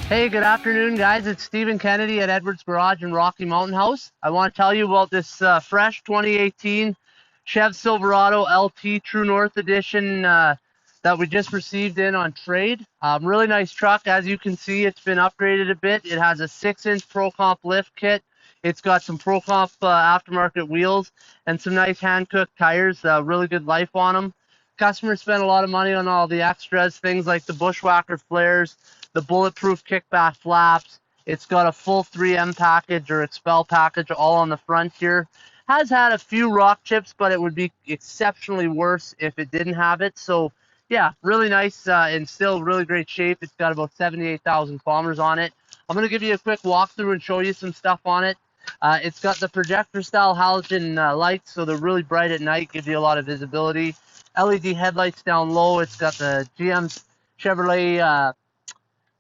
Hey, good afternoon, guys. It's Stephen Kennedy at Edwards Garage in Rocky Mountain House. I want to tell you about this fresh 2018 Chev Silverado LT True North Edition that we just received in on trade. Really nice truck. As you can see, it's been upgraded a bit. It has a 6-inch Pro Comp lift kit. It's got some Pro Comp aftermarket wheels and some nice hand-cooked tires. Really good life on them. Customers spent a lot of money on all the extras, things like the bushwhacker flares, the bulletproof kickback flaps. It's got a full 3M package or expel package all on the front here. Has had a few rock chips, but it would be exceptionally worse if it didn't have it. So yeah, really nice and still really great shape. It's got about 78,000 kilometers on it. I'm going to give you a quick walkthrough and show you some stuff on it. It's got the projector style halogen lights, so they're really bright at night, give you a lot of visibility. LED headlights down low. It's got the GM Chevrolet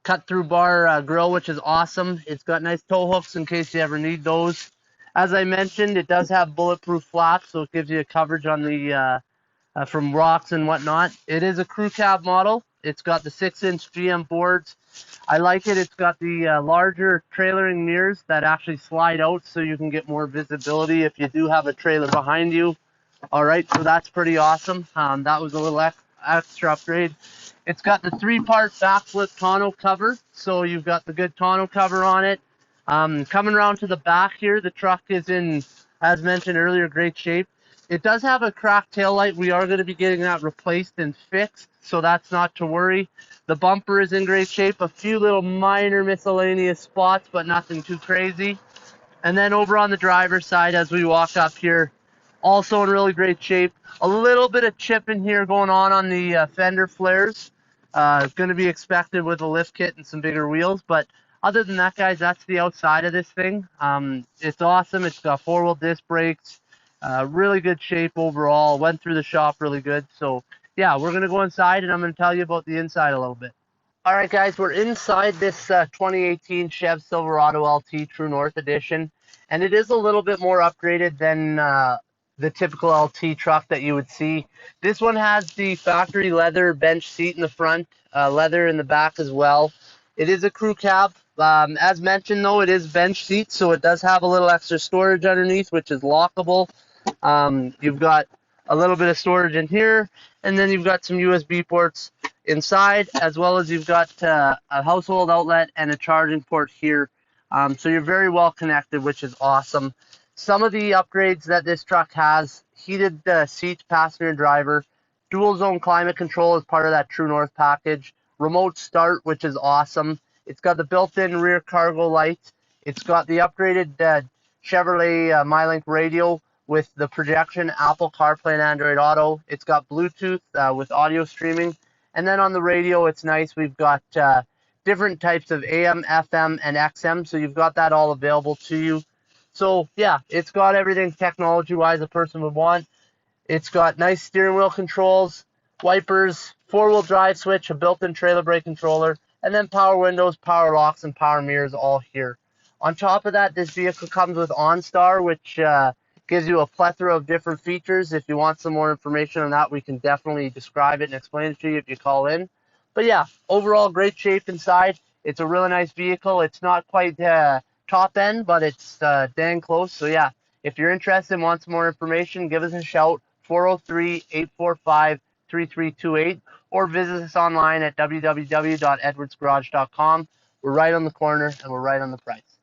cut-through bar grill, which is awesome. It's got nice tow hooks in case you ever need those. As I mentioned, it does have bulletproof flaps, so it gives you a coverage on the from rocks and whatnot. It is a crew cab model. It's got the 6-inch GM boards. I like it. It's got the larger trailering mirrors that actually slide out so you can get more visibility if you do have a trailer behind you. All right, so that's pretty awesome. That was a little extra upgrade. It's got the 3-part backflip tonneau cover, so you've got the good tonneau cover on it. Coming around to the back here, the truck is in, as mentioned earlier, great shape. It does have a cracked tail light. We are going to be getting that replaced and fixed, so that's not to worry. The bumper is in great shape. A few little minor miscellaneous spots, but nothing too crazy. And then over on the driver's side, as we walk up here, also in really great shape. A little bit of chipping here going on the fender flares. Going to be expected with a lift kit and some bigger wheels. But other than that, guys, that's the outside of this thing. It's awesome. It's got 4-wheel disc brakes. Really good shape overall. Went through the shop really good. So, yeah, we're going to go inside, and I'm going to tell you about the inside a little bit. All right, guys, we're inside this 2018 Chev Silverado LT True North Edition, and it is a little bit more upgraded than the typical LT truck that you would see. This one has the factory leather bench seat in the front, leather in the back as well. It is a crew cab. As mentioned, though, it is bench seat, so it does have a little extra storage underneath, which is lockable. You've got a little bit of storage in here, and then you've got some USB ports inside, as well as you've got a household outlet and a charging port here. So you're very well connected, which is awesome. Some of the upgrades that this truck has: heated seats, passenger and driver, dual zone climate control as part of that True North package, remote start, which is awesome. It's got the built-in rear cargo light. It's got the upgraded Chevrolet MyLink radio with the projection, Apple CarPlay and Android Auto. It's got Bluetooth with audio streaming. And then on the radio, it's nice. We've got different types of AM, FM, and XM, so you've got that all available to you. So, yeah, it's got everything technology-wise a person would want. It's got nice steering wheel controls, wipers, 4-wheel drive switch, a built-in trailer brake controller, and then power windows, power locks, and power mirrors all here. On top of that, this vehicle comes with OnStar, which gives you a plethora of different features. If you want some more information on that, we can definitely describe it and explain it to you if you call in. But yeah, overall great shape inside. It's a really nice vehicle. It's not quite top end, but it's dang close. So yeah, if you're interested and want some more information, give us a shout, 403-845-3328, or visit us online at www.edwardsgarage.com. We're right on the corner, and we're right on the price.